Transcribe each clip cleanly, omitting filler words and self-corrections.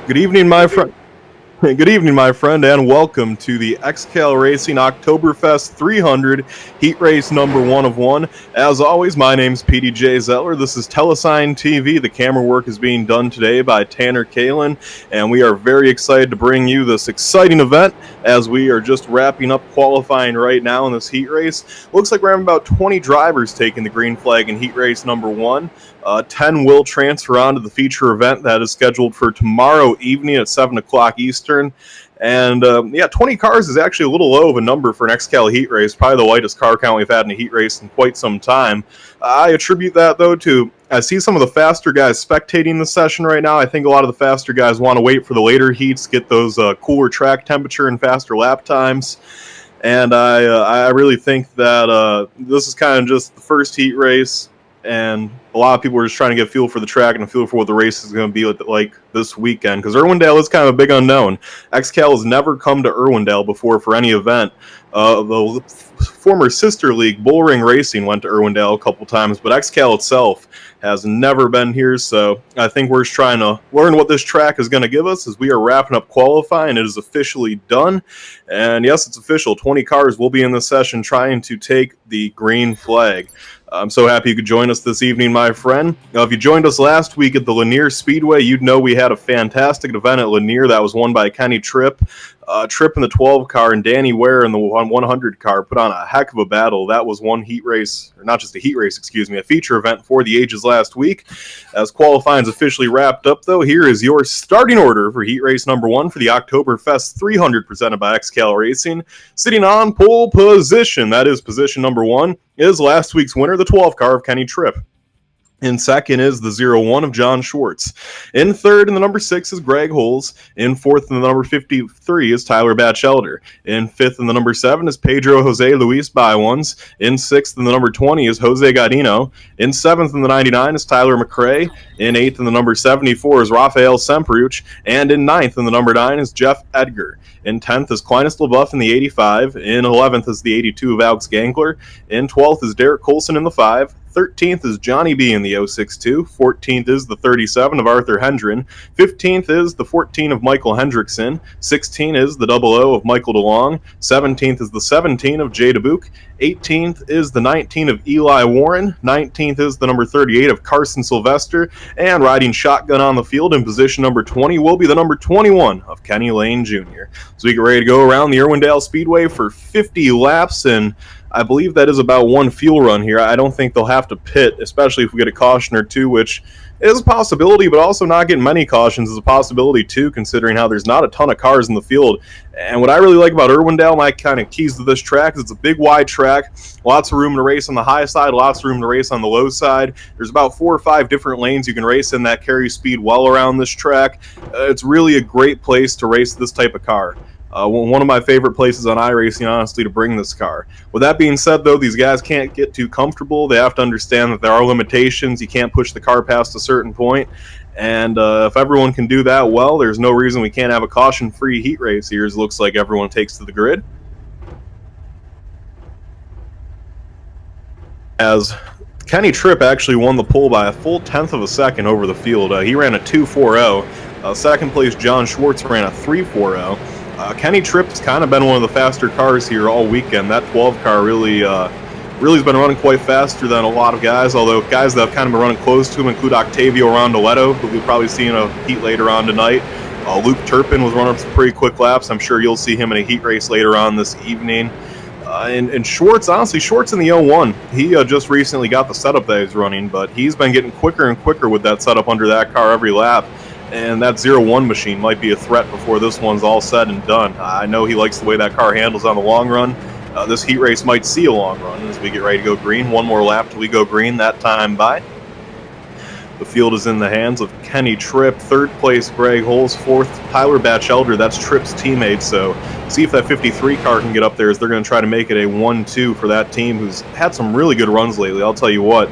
Good evening, my friend. Good evening, my friend, and welcome to the XCAL Racing Oktoberfest 300 Heat Race number 1 of 1. As always, my name's PDJ Zettler. This is Telesign TV. The camera work is being done today by Tanner Kalin, and we are very excited to bring you this exciting event as we are just wrapping up qualifying right now in this heat race. Looks like we're having about 20 drivers taking the green flag in heat race number 1. 10 will transfer on to the feature event that is scheduled for tomorrow evening at 7 o'clock Eastern. And 20 cars is actually a little low of a number for an XCAL heat race, probably the lightest car count we've had in a heat race in quite some time. I attribute that, though, to I see some of the faster guys spectating the session right now. I think a lot of the faster guys want to wait for the later heats, get those cooler track temperature and faster lap times. And I really think that this is kind of just the first heat race, and a lot of people are just trying to get a feel for the track and a feel for what the race is going to be like this weekend, because Irwindale is kind of a big unknown. XCAL has never come to Irwindale before for any event. The former sister league, Bullring Racing, went to Irwindale a couple times, but XCAL itself has never been here, so I think we're just trying to learn what this track is going to give us as we are wrapping up qualifying. It is officially done, and yes, it's official. 20 cars will be in this session trying to take the green flag. I'm so happy you could join us this evening, my friend. If you joined us last week at the Lanier Speedway, you'd know we had a fantastic event at Lanier that was won by Kenny Tripp. Tripp in the 12 car and Danny Ware in the 100 car put on a heck of a battle. That was one heat race, or not just a heat race, a feature event for the ages last week. As qualifying is officially wrapped up, though, here is your starting order for heat race number 1 for the Oktoberfest 300 presented by XCAL Racing. Sitting on pole position, that is position number 1, is last week's winner, the 12 car of Kenny Tripp. In second is the 01 of John Schwartz. In third, in the number 6, is Greg Holes. In fourth, in the number 53, is Tyler Batchelder. In fifth, in the number 7, is Pedro Jose Luis Bywans. In sixth, in the number 20, is Jose Godino. In seventh, in the 99, is Tyler McRae. In eighth, in the number 74, is Rafael Semperuch. And in ninth, in the number 9, is Jeff Edgar. In 10th is Clinus LaBeouf in the 85. In 11th is the 82 of Alex Gangler. In 12th is Derek Colson in the 5. 13th is Johnny B in the 062. 14th is the 37 of Arthur Hendren. 15th is the 14 of Michael Hendrickson. 16 is the 00 of Michael DeLong. 17th is the 17 of Jay DeBuke. 18th is the 19 of Eli Warren. 19th is the number 38 of Carson Sylvester. And riding shotgun on the field in position number 20 will be the number 21 of Kenny Lane Jr. So we get ready to go around the Irwindale Speedway for 50 laps, and I believe that is about one fuel run here. I don't think they'll have to pit, especially if we get a caution or two, which is a possibility, but also not getting many cautions is a possibility too, considering how there's not a ton of cars in the field. And what I really like about Irwindale, my kind of keys to this track, is it's a big, wide track, lots of room to race on the high side, lots of room to race on the low side. There's about 4 or 5 different lanes you can race in that carry speed well around this track. It's really a great place to race this type of car. One of my favorite places on iRacing, honestly, to bring this car. With that being said, though, these guys can't get too comfortable. They have to understand that there are limitations. You can't push the car past a certain point. And if everyone can do that well, there's no reason we can't have a caution-free heat race here, as it looks like everyone takes to the grid. As Kenny Tripp actually won the pole by a full 1/10 of a second over the field. He ran a 2.40. Second place, John Schwartz ran a 3.40. Kenny Tripp's kind of been one of the faster cars here all weekend. That 12 car really has been running quite faster than a lot of guys, although guys that have kind of been running close to him include Octavio Rondoletto, who we'll probably see in a heat later on tonight. Luke Turpin was running some pretty quick laps. I'm sure you'll see him in a heat race later on this evening. And Schwartz, honestly, Schwartz in the 01, he just recently got the setup that he's running, but he's been getting quicker and quicker with that setup under that car every lap. And that 01 machine might be a threat before this one's all said and done. I know he likes the way that car handles on the long run. This heat race might see a long run as we get ready to go green. One more lap till we go green, that time by. The field is in the hands of Kenny Tripp. Third place, Greg Holes. Fourth, Tyler Batchelder. That's Tripp's teammate. So see if that 53 car can get up there, as they're going to try to make it a 1-2 for that team, who's had some really good runs lately. I'll tell you what,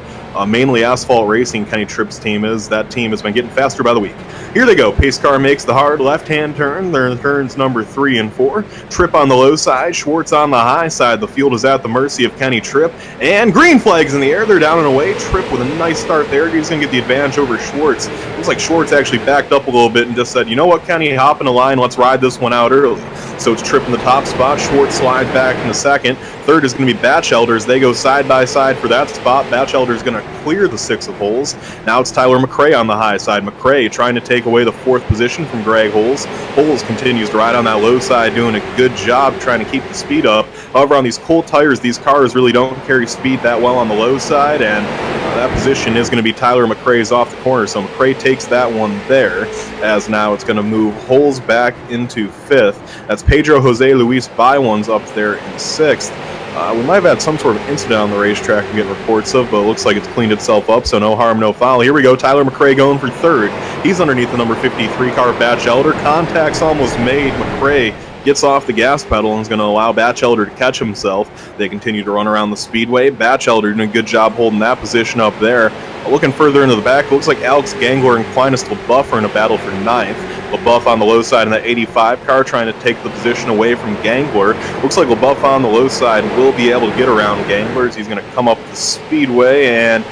mainly asphalt racing. Kenny Tripp's team is. That team has been getting faster by the week. Here they go. Pace car makes the hard left-hand turn. They're turns number 3 and 4. Tripp on the low side, Schwartz on the high side. The field is at the mercy of Kenny Tripp. And green flags in the air. They're down and away. Tripp with a nice start there. He's going to get the advantage over Schwartz. Looks like Schwartz actually backed up a little bit and just said, you know what, Kenny, hop in the line. Let's ride this one out early. So it's Tripp in the top spot. Schwartz slides back in the second. Third is going to be Batchelder as they go side by side for that spot. Batchelder is going to clear the 6 of holes. Now it's Tyler McRae on the high side. McRae trying to take away the 4th position from Greg Holes. Holes continues to ride on that low side, doing a good job trying to keep the speed up. However, on these cold tires, these cars really don't carry speed that well on the low side, and that position is going to be Tyler McRae's off the corner. So McRae takes that one there, as now it's going to move Holes back into 5th. That's Pedro Jose Luis Baiwans up there in 6th. We might have had some sort of incident on the racetrack we get reports of, but it looks like it's cleaned itself up, so no harm, no foul. Here we go, Tyler McRae going for 3rd. He's underneath the number 53 car, Batchelder. Contact's almost made. McRae gets off the gas pedal and is going to allow Batchelder to catch himself. They continue to run around the speedway. Batchelder doing a good job holding that position up there. Looking further into the back, looks like Alex Gangler and Clinus LaBeouf are in a battle for 9th. LaBeouf on the low side in the 85 car trying to take the position away from Gangler. Looks like LaBeouf on the low side will be able to get around Gangler as he's going to come up the speedway and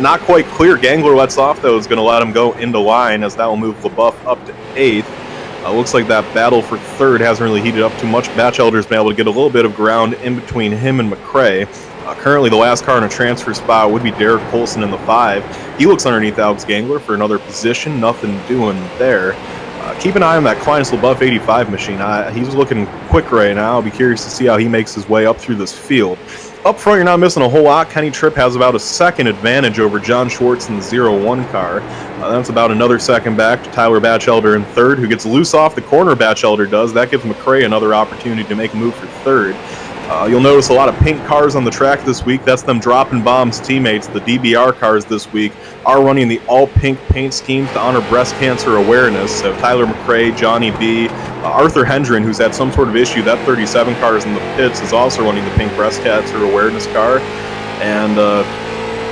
not quite clear. Gangler lets off though, is going to let him go into line as that will move LaBeouf up to 8th. Looks like that battle for 3rd hasn't really heated up too much. Batchelder's been able to get a little bit of ground in between him and McRae. Currently, the last car in a transfer spot would be Derek Colson in the 5. He looks underneath Alex Gangler for another position. Nothing doing there. Keep an eye on that Clinus LaBeouf 85 machine. He's looking quick right now. I'll be curious to see how he makes his way up through this field. Up front, you're not missing a whole lot. Kenny Tripp has about a second advantage over John Schwartz in the 0-1 car. That's about another second back to Tyler Batchelder in 3rd, who gets loose off the corner. Batchelder does. That gives McRae another opportunity to make a move for 3rd. You'll notice a lot of pink cars on the track this week. That's them dropping bombs teammates. The DBR cars this week are running the all-pink paint schemes to honor breast cancer awareness. So Tyler McRae, Johnny B, Arthur Hendren, who's had some sort of issue. That 37 car is in the pits, is also running the pink breast cancer awareness car. And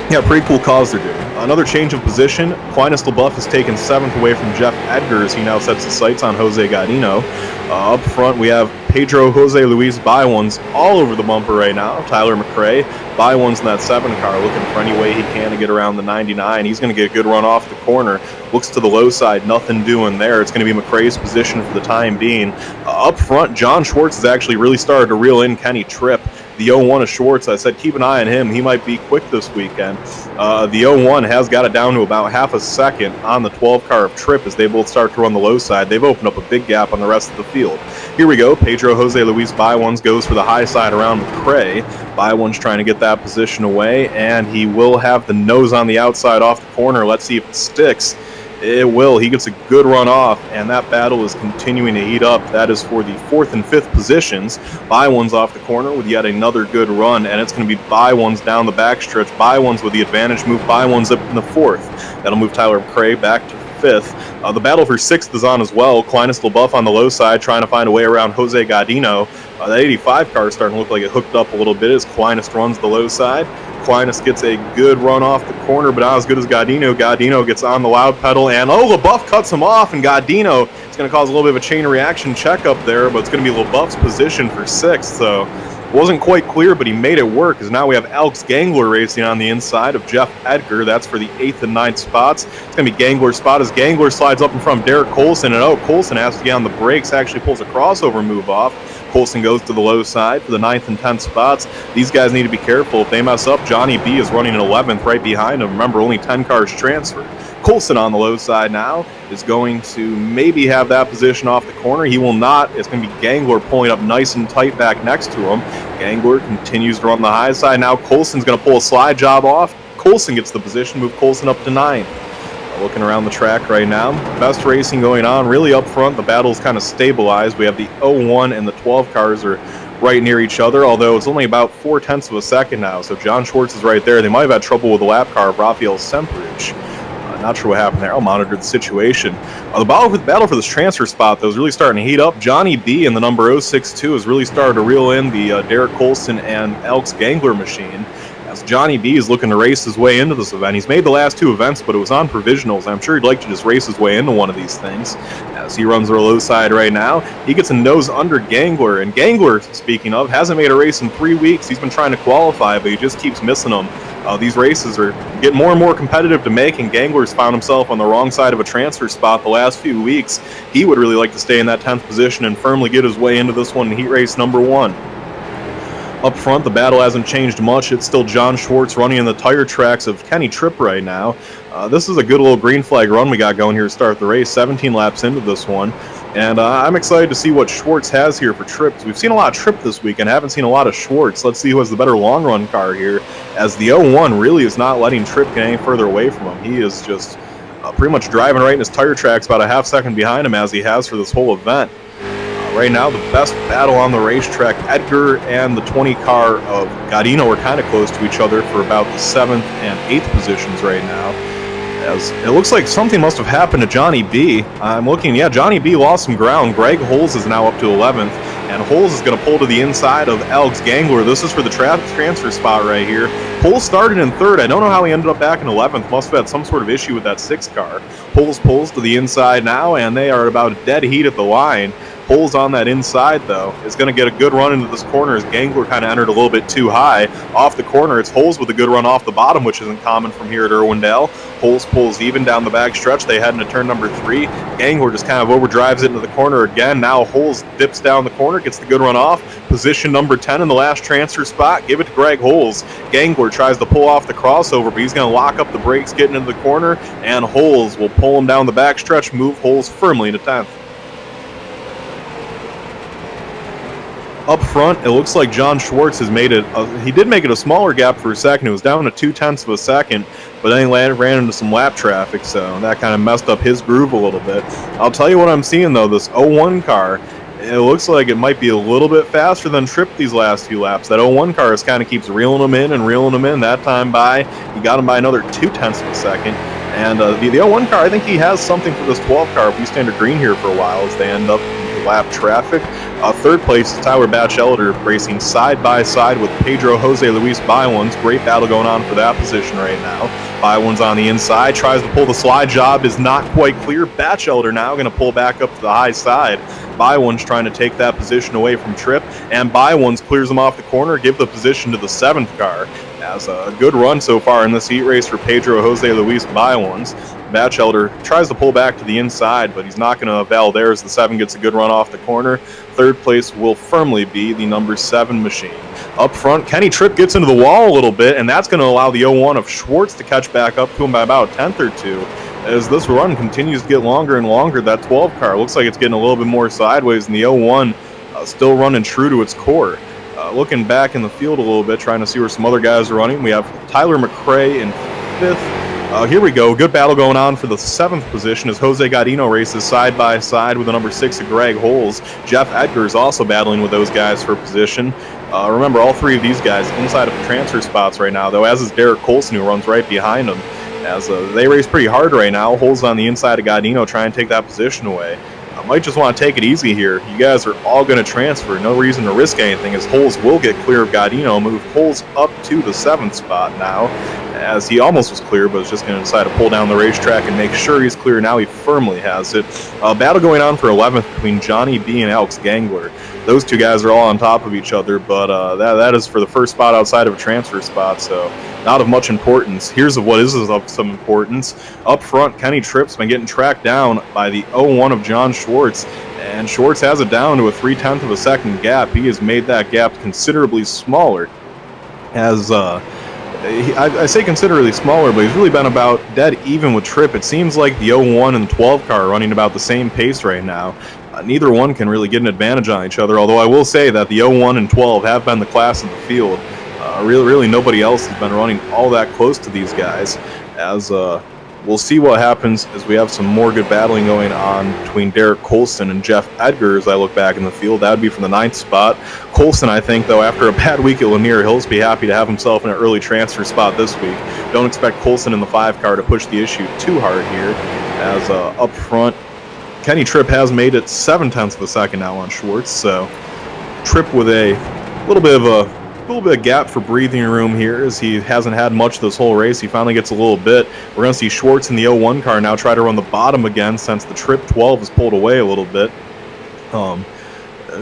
yeah, pretty cool cause they're doing. Another change of position. Clinus LaBeouf has taken 7th away from Jeff Edgar as he now sets his sights on Jose Gaudino. Up front, we have Pedro Jose Luis Baiwans all over the bumper right now. Tyler McRae. Baiwans in that 7 car looking for any way he can to get around the 99. He's going to get a good run off the corner. Looks to the low side, nothing doing there. It's going to be McRae's position for the time being. Up front, John Schwartz has actually really started to reel in Kenny Tripp. The 0-1 of Schwartz, I said keep an eye on him. He might be quick this weekend. The 0-1 has got it down to about half a second on the 12 car of Tripp as they both start to run the low side. They've opened up a big gap on the rest of the field. Here we go. Pedro Jose Luis Baiwans goes for the high side around McRae. Baiwans trying to get that position away, and he will have the nose on the outside off the corner. Let's see if it sticks. It will. He gets a good run off, and that battle is continuing to heat up. That is for the 4th and 5th positions. Baiwans off the corner with yet another good run, and it's going to be Baiwans down the backstretch. Baiwans with the advantage move. Baiwans up in the 4th. That'll move Tyler McRae back to 5th. The battle for 6th is on as well. Clinus LaBeouf on the low side trying to find a way around Jose Gaudino. The 85 car is starting to look like it hooked up a little bit as Clinus runs the low side. Clinus gets a good run off the corner, but not as good as Gaudino. Gaudino gets on the loud pedal, and LaBeouf cuts him off, and Gaudino is going to cause a little bit of a chain reaction check up there, but it's going to be LaBeouf's position for 6th, so it wasn't quite clear, but he made it work, as now we have Alex Gangler racing on the inside of Jeff Edgar. That's for the 8th and 9th spots. It's going to be Gangler's spot as Gangler slides up in front of Derek Colson, and Colson has to get on the brakes, actually pulls a crossover move off. Colson goes to the low side for the 9th and 10th spots. These guys need to be careful. If they mess up, Johnny B is running in 11th right behind him. Remember, only 10 cars transferred. Colson on the low side now is going to maybe have that position off the corner. He will not. It's going to be Gangler pulling up nice and tight back next to him. Gangler continues to run the high side. Now Colson's going to pull a slide job off. Colson gets the position, move Colson up to 9th. Looking around the track right now, best racing going on really up front. The battle's kind of stabilized. We have the 0-1 and the 12 cars are right near each other, although it's only about 0.4 of a second now. So John Schwartz is right there. They might have had trouble with the lap car of Rafael Semprich. Not sure what happened there. I'll monitor the situation. The battle for this transfer spot, though, is really starting to heat up. Johnny B in the number 062 has really started to reel in the Derek Colson and Alex Gangler machine. as Johnny B is looking to race his way into this event. He's made the last 2 events, but it was on provisionals. I'm sure he'd like to just race his way into one of these things. As he runs the low side right now, he gets a nose under Gangler, and Gangler, speaking of, hasn't made a race in 3 weeks. He's been trying to qualify, but he just keeps missing them. These races are getting more and more competitive to make, and Gangler's found himself on the wrong side of a transfer spot the last few weeks. He would really like to stay in that 10th position and firmly get his way into this one in heat race number 1. Up front, the battle hasn't changed much. It's still John Schwartz running in the tire tracks of Kenny Tripp right now. This is a good little green flag run we got going here to start the race, 17 laps into this one. And I'm excited to see what Schwartz has here for Tripp. We've seen a lot of Tripp this weekend, haven't seen a lot of Schwartz. Let's see who has the better long-run car here, as the 01 really is not letting Tripp get any further away from him. He is just pretty much driving right in his tire tracks, about a half second behind him, as he has for this whole event. Right now, the best battle on the racetrack, Edgar and the 20 car of Godino are kind of close to each other for about the 7th and 8th positions right now. As it looks like something must have happened to Johnny B. I'm looking, yeah, Johnny B lost some ground. Greg Holes is now up to 11th, and Holes is going to pull to the inside of Alex Gangler. This is for the transfer spot right here. Holes started in 3rd. I don't know how he ended up back in 11th. Must have had some sort of issue with that 6 car. Holes pulls to the inside now, and they are about dead heat at the line. Holes on that inside, though, is going to get a good run into this corner as Gangler kind of entered a little bit too high. Off the corner, it's Holes with a good run off the bottom, which isn't common from here at Irwindale. Holes pulls even down the back stretch. They head into turn number 3. Gangler just kind of overdrives it into the corner again. Now Holes dips down the corner, gets the good run off. Position number 10 in the last transfer spot. Give it to Greg Holes. Gangler tries to pull off the crossover, but he's going to lock up the brakes getting into the corner, and Holes will pull him down the back stretch, move Holes firmly into 10th. Up front, it looks like John Schwartz has made it, he did make it a smaller gap for a second. It was down to 0.2 of a second, but then he ran into some lap traffic, so that kind of messed up his groove a little bit. I'll tell you what I'm seeing, though, this 01 car, it looks like it might be a little bit faster than Tripp these last few laps. That 01 car kind of keeps reeling him in and reeling him in. That time he got him by another 0.2 of a second. And the 01 car, I think he has something for this 12 car if we stand at green here for a while as they end up in lap traffic. 3rd place is Tyler Batchelder racing side by side with Pedro Jose Luis Bywans. Great battle going on for that position right now. Bywans on the inside, tries to pull the slide job, is not quite clear. Batchelder now going to pull back up to the high side. Bywans trying to take that position away from Tripp, and Bywans clears him off the corner, give the position to the 7th car. As a good run so far in this heat race for Pedro Jose Luis Bywans. Batchelder tries to pull back to the inside, but he's not going to avail there as the 7 gets a good run off the corner. 3rd place will firmly be the number 7 machine. Up front, Kenny Tripp gets into the wall a little bit, and that's going to allow the 01 of Schwartz to catch back up to him by about a 10th or 2. As this run continues to get longer and longer, that 12 car looks like it's getting a little bit more sideways, and the 01 still running true to its core. Looking back in the field a little bit, trying to see where some other guys are running. We have Tyler McRae in 5th. Here we go. Good battle going on for the 7th position as Jose Godino races side by side with the number 6 of Greg Holes. Jeff Edgar is also battling with those guys for position. Remember, all 3 of these guys inside of the transfer spots right now, though, as is Derek Colson, who runs right behind them. As they race pretty hard right now. Holes on the inside of Godino trying to take that position away. Might just want to take it easy here. You guys are all going to transfer. No reason to risk anything as Holes will get clear of Godino. Move Holes up to the 7th spot now, as he almost was clear, but is just going to decide to pull down the racetrack and make sure he's clear. Now he firmly has it. Battle going on for 11th between Johnny B and Alex Gangler. Those 2 guys are all on top of each other, but that is for the first spot outside of a transfer spot, so not of much importance. Here's what is of some importance. Up front, Kenny Tripp's been getting tracked down by the 01 of John Schwartz, and Schwartz has it down to a 0.3 of a second gap. He has made that gap considerably smaller. As I say considerably smaller, but he's really been about dead even with Tripp. It seems like the 01 and 12 car are running about the same pace right now. Neither one can really get an advantage on each other, although I will say that the 01 and 12 have been the class of the field. Really nobody else has been running all that close to these guys, as we'll see what happens as we have some more good battling going on between Derek Colson and Jeff Edgar as I look back in the field. That would be from the 9th spot. Colson, I think, though, after a bad week at Lanier, he'll be happy to have himself in an early transfer spot this week. Don't expect Colson in the 5 car to push the issue too hard here, as up front, Kenny Tripp has made it 0.7 of a second now on Schwartz, so Tripp with a little bit of a little bit of gap for breathing room here as he hasn't had much this whole race. He finally gets a little bit. We're going to see Schwartz in the 01 car now try to run the bottom again since the Trip 12 has pulled away a little bit.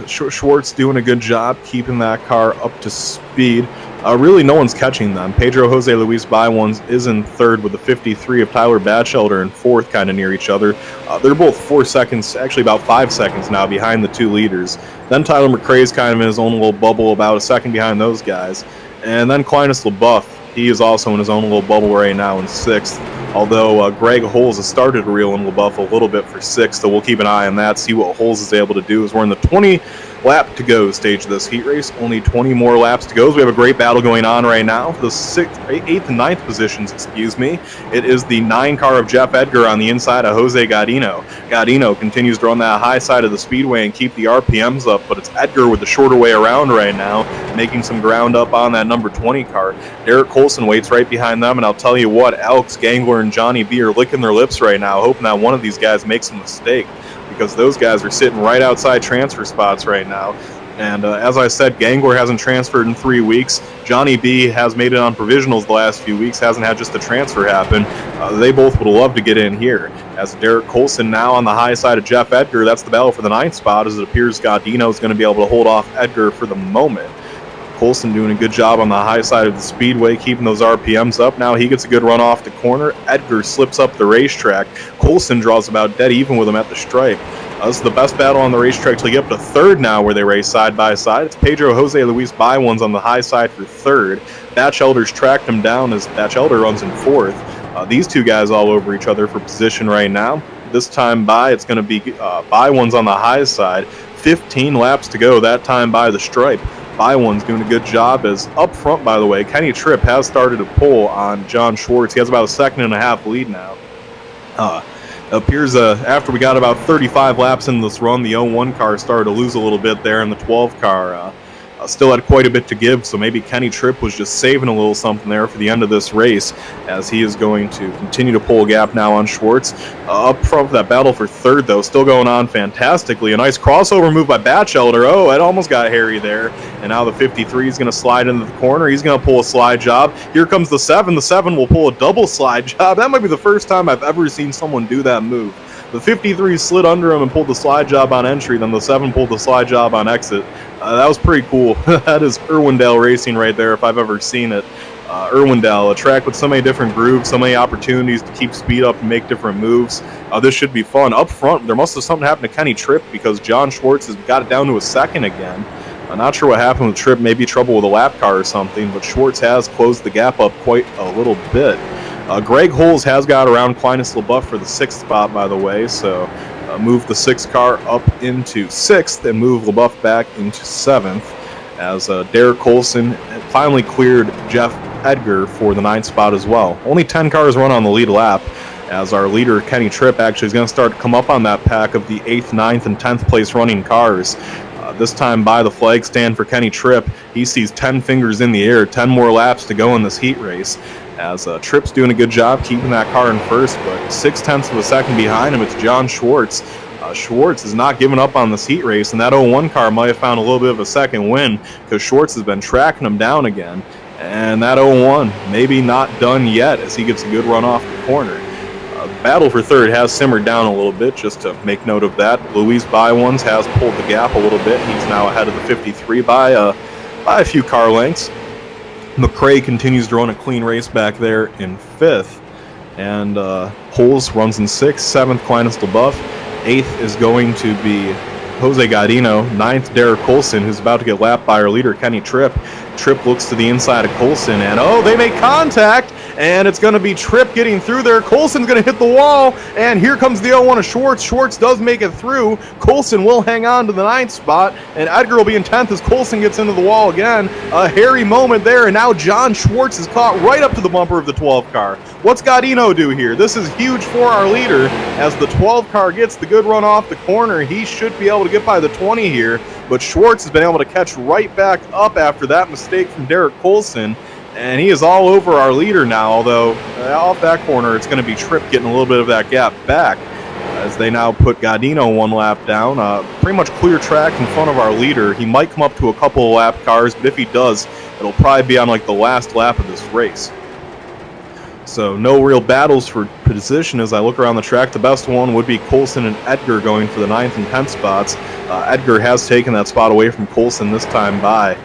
Schwartz doing a good job keeping that car up to speed. Really, no one's catching them. Pedro Jose Luis Baiwans is in third with the 53 of Tyler Batchelder in fourth, kind of near each other. They're both 4 seconds, actually about 5 seconds now behind the two leaders. Then Tyler McRae's kind of in his own little bubble, about a second behind those guys. And then Clinus LaBeouf, he is also in his own little bubble right now in sixth. Although Greg Holes has started to reel in LaBeouf a little bit for sixth, so we'll keep an eye on that, see what Holes is able to do as we're in the 20 lap to go stage of this heat race. Only 20 more laps to go. So we have a great battle going on right now for the 8th and 9th positions, excuse me. It is the 9 car of Jeff Edgar on the inside of Jose Gaudino. Gaudino continues to run that high side of the speedway and keep the RPMs up, but it's Edgar with the shorter way around right now, making some ground up on that number 20 car. Derek Colson waits right behind them, and I'll tell you what, Alex Gangler and Johnny B are licking their lips right now, hoping that one of these guys makes a mistake, because those guys are sitting right outside transfer spots right now. And as I said, Gangler hasn't transferred in 3 weeks. Johnny B has made it on provisionals the last few weeks, hasn't had just a transfer happen. They both would love to get in here. As Derek Colson now on the high side of Jeff Edgar, that's the battle for the 9th spot, as it appears Gaudino is going to be able to hold off Edgar for the moment. Colson doing a good job on the high side of the speedway, keeping those RPMs up. Now he gets a good run off the corner. Edgar slips up the racetrack. Colson draws about dead even with him at the stripe. This is the best battle on the racetrack till you get up to third now, where they race side by side. It's Pedro Jose Luis Baiwans on the high side for third. Batchelder's tracked him down as Batchelder runs in fourth. These two guys all over each other for position right now. This time by, it's going to be Baiwans on the high side. 15 laps to go, that time by the stripe. Baiwans doing a good job, as up front, by the way, Kenny Tripp has started to pull on John Schwartz. He has about a 1.5 lead now. Appears after we got about 35 laps in this run, the 01 car started to lose a little bit there, and the 12 car still had quite a bit to give, so maybe Kenny Tripp was just saving a little something there for the end of this race, as he is going to continue to pull a gap now on Schwartz. Up front for that battle for third, though, still going on fantastically. A nice crossover move by Batchelder. Oh, it almost got hairy there. And now the 53 is going to slide into the corner. He's going to pull a slide job. Here comes the 7. The 7 will pull a double slide job. That might be the first time I've ever seen someone do that move. The 53 slid under him and pulled the slide job on entry, then the 7 pulled the slide job on exit. That was pretty cool. That is Irwindale racing right there, if I've ever seen it. Irwindale, a track with so many different grooves, so many opportunities to keep speed up and make different moves. This should be fun. Up front, there must have something happened to Kenny Tripp, because John Schwartz has got it down to a second again. I'm not sure what happened with Tripp, maybe trouble with a lap car or something, but Schwartz has closed the gap up quite a little bit. Greg Holes has got around Clinus LaBeouf for the 6th spot, by the way, so move the 6th car up into 6th and move LaBeouf back into 7th, as Derek Colson finally cleared Jeff Edgar for the 9th spot as well. Only 10 cars run on the lead lap, as our leader Kenny Tripp actually is going to start to come up on that pack of the 8th, 9th, and 10th place running cars. This time by the flag stand for Kenny Tripp, he sees 10 fingers in the air, 10 more laps to go in this heat race, as Tripp's doing a good job keeping that car in first, but 0.6 of a second behind him, it's John Schwartz. Schwartz is not giving up on this heat race, and that 01 car might have found a little bit of a second win, because Schwartz has been tracking him down again, and that 01 maybe not done yet, as he gets a good run off the corner. Battle for third has simmered down a little bit, just to make note of that. Luis Baiwans has pulled the gap a little bit. He's now ahead of the 53 by a few car lengths. McRae continues to run a clean race back there in 5th. And Holes runs in 6th, 7th, Clinus LaBeouf. 8th is going to be Jose Gaudino. 9th, Derek Colson, who's about to get lapped by our leader, Kenny Tripp. Tripp looks to the inside of Colson, and they make contact, and it's going to be Tripp getting through there. Colson's going to hit the wall, and here comes the 01 of Schwartz. Schwartz does make it through. Colson will hang on to the 9th spot, and Edgar will be in 10th as Colson gets into the wall again. A hairy moment there, and now John Schwartz is caught right up to the bumper of the 12 car. What's Gaudino do here? This is huge for our leader, as the 12 car gets the good run off the corner. He should be able to get by the 20 here, but Schwartz has been able to catch right back up after that mistake from Derek Colson, and he is all over our leader now, although off that corner it's going to be Tripp getting a little bit of that gap back. as they now put Godino 1 lap down. Pretty much clear track in front of our leader. He might come up to a couple of lap cars, but if he does, it'll probably be on like the last lap of this race. So no real battles for position as I look around the track. The best one would be Coulson and Edgar going for the 9th and 10th spots. Edgar has taken that spot away from Coulson this time by.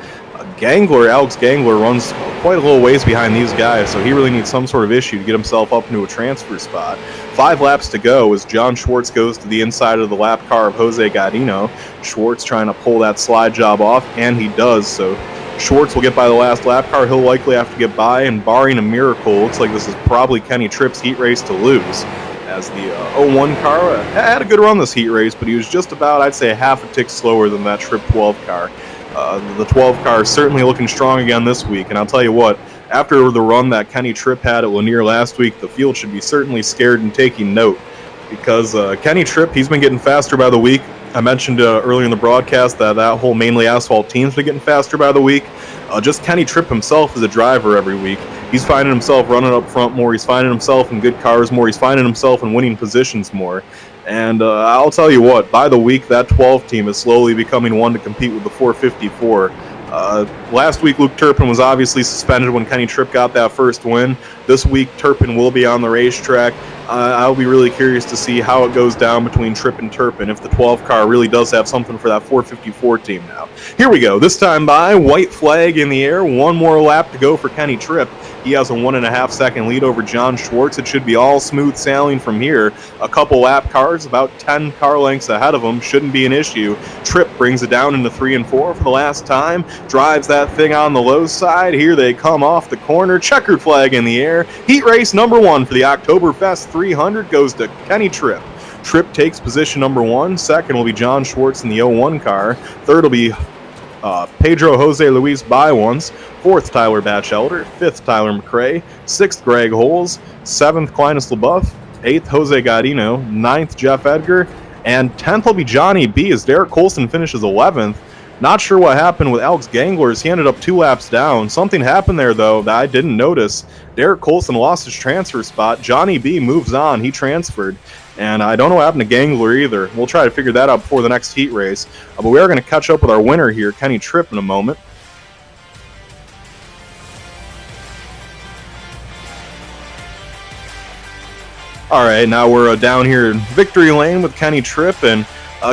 Alex Gangler runs quite a little ways behind these guys, so he really needs some sort of issue to get himself up into a transfer spot. 5 laps to go as John Schwartz goes to the inside of the lap car of Jose Godino. Schwartz trying to pull that slide job off, and he does, so Schwartz will get by the last lap car. He'll likely have to get by, and barring a miracle, looks like this is probably Kenny Tripp's heat race to lose, as the 01 car had a good run this heat race, but he was just about, I'd say, half a tick slower than that Tripp 12 car. The 12 car is certainly looking strong again this week, and I'll tell you what, after the run that Kenny Tripp had at Lanier last week, the field should be certainly scared and taking note, because Kenny Tripp, he's been getting faster by the week. I mentioned earlier in the broadcast that whole mainly asphalt team's been getting faster by the week. Just Kenny Tripp himself is a driver every week. He's finding himself running up front more. He's finding himself in good cars more. He's finding himself in winning positions more. And I'll tell you what, by the week, that 12 team is slowly becoming one to compete with the 454. Last week, Luke Turpin was obviously suspended when Kenny Tripp got that first win. This week, Turpin will be on the racetrack. I'll be really curious to see how it goes down between Tripp and Turpin, if the 12 car really does have something for that 454 team now. Here we go. This time by, white flag in the air. 1 more lap to go for Kenny Tripp. He has a 1.5 second lead over John Schwartz. It should be all smooth sailing from here. A couple lap cars, about 10 car lengths ahead of him, shouldn't be an issue. Tripp brings it down into 3 and 4 for the last time. Drives that thing on the low side. Here they come off the corner. Checkered flag in the air. Heat race number 1 for the Oktoberfest 300 goes to Kenny Tripp. Tripp takes position number 1. Second will be John Schwartz in the 01 car. Third will be Pedro Jose Luis Bywans. 4th, Tyler Batchelder. 5th, Tyler McRae. 6th, Greg Holes. 7th, Clinus LaBeouf. 8th, Jose Godino. 9th, Jeff Edgar. And 10th will be Johnny B as Derek Coulson finishes 11th. Not sure what happened with Alex Ganglers. He ended up 2 laps down. Something happened there, though, that I didn't notice. Derek Coulson lost his transfer spot. Johnny B moves on. He transferred. And I don't know what happened to Gangler either. We'll try to figure that out before the next heat race. But we are going to catch up with our winner here, Kenny Tripp, in a moment. All right, now we're down here in victory lane with Kenny Tripp. And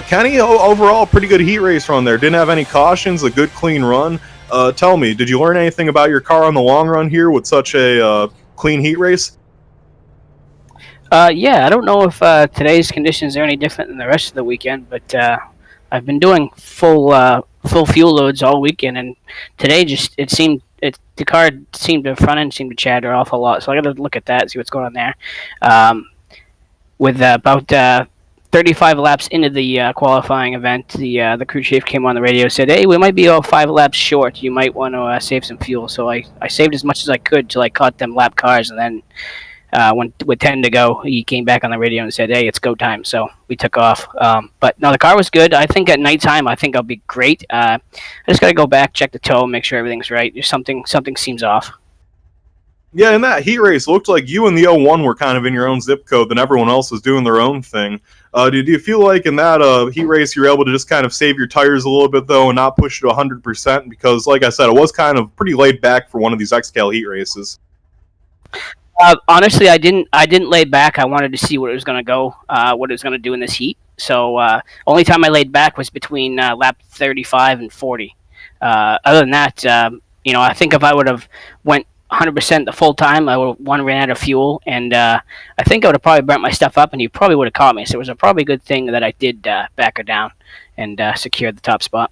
Kenny, overall, pretty good heat race run there. Didn't have any cautions, a good, clean run. Tell me, did you learn anything about your car on the long run here with such a clean heat race? Yeah, I don't know if today's conditions are any different than the rest of the weekend, but I've been doing full fuel loads all weekend, and today the car the front end seemed to chatter off a lot, so I got to look at that, see what's going on there. With about 35 laps into the qualifying event, the crew chief came on the radio and said, "Hey, we might be 5 laps short. You might want to save some fuel." So I saved as much as I could till I caught them lap cars, and then when with 10 to go, he came back on the radio and said, "Hey, it's go time." So we took off. But no, the car was good. I think at nighttime, I think I'll be great. I just got to go back, check the tow, make sure everything's right. There's something seems off. Yeah, in that heat race, looked like you and the 01 were kind of in your own zip code, then everyone else was doing their own thing. Did you feel like in that heat race you were able to just kind of save your tires a little bit, though, and not push it to 100%? Because, like I said, it was kind of pretty laid back for one of these XCAL heat races. Honestly, I didn't lay back. I wanted to see what it was going to go, what it was going to do in this heat. So only time I laid back was between lap 35 and 40. Other than that, I think if I would have went 100% the full time, I would have ran out of fuel, and I think I would have probably burnt my stuff up, and he probably would have caught me. So it was a probably good thing that I did back her down and secure the top spot.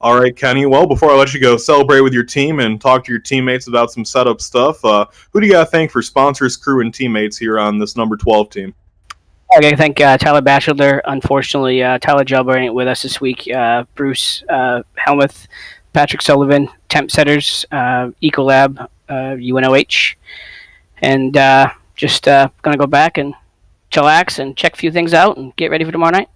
All right, Kenny. Well, before I let you go, celebrate with your team and talk to your teammates about some setup stuff. Who do you got to thank for sponsors, crew, and teammates here on this number 12 team? Okay, thank Tyler Batchelder. Unfortunately, Tyler Gelber ain't with us this week. Bruce Helmuth, Patrick Sullivan, Temp Setters, Ecolab, UNOH, and just going to go back and chillax and check a few things out and get ready for tomorrow night.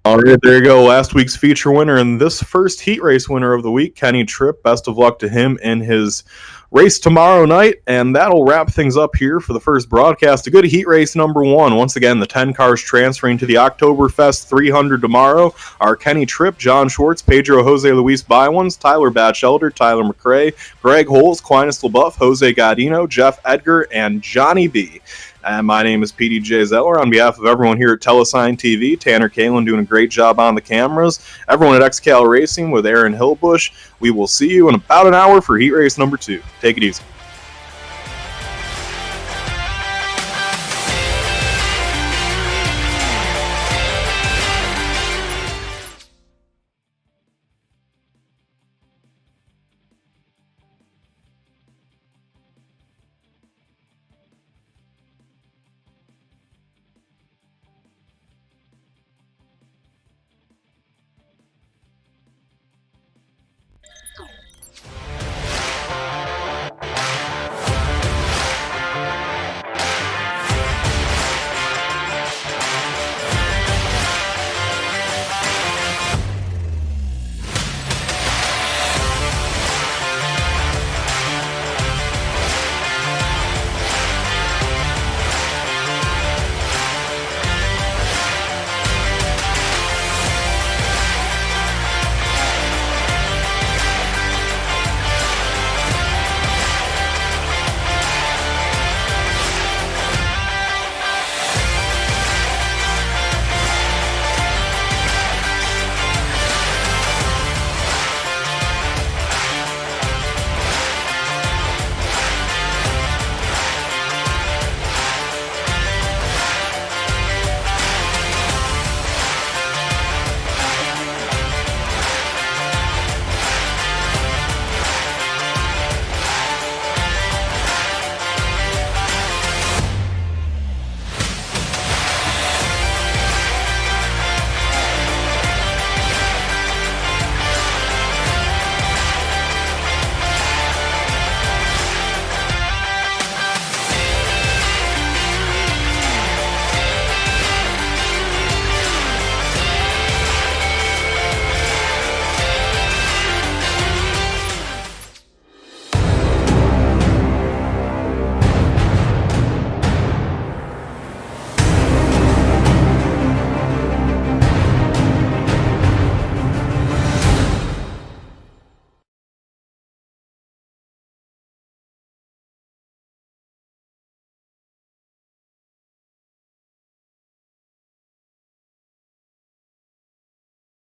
All right, there you go. Last week's feature winner and this first heat race winner of the week, Kenny Tripp. Best of luck to him in his race tomorrow night, and that'll wrap things up here for the first broadcast. A good heat race number one. Once again, the 10 cars transferring to the Oktoberfest 300 tomorrow are Kenny Tripp, John Schwartz, Pedro Jose Luis Bywans, Tyler Batchelder, Tyler McRae, Greg Holes, Aquinas LaBeouf, Jose Gaudino, Jeff Edgar, and Johnny B. And my name is PDJ Zeller. On behalf of everyone here at Telesign TV, Tanner Kalin doing a great job on the cameras, everyone at XCAL Racing with Aaron Hillbush, we will see you in about an hour for heat race number 2. Take it easy.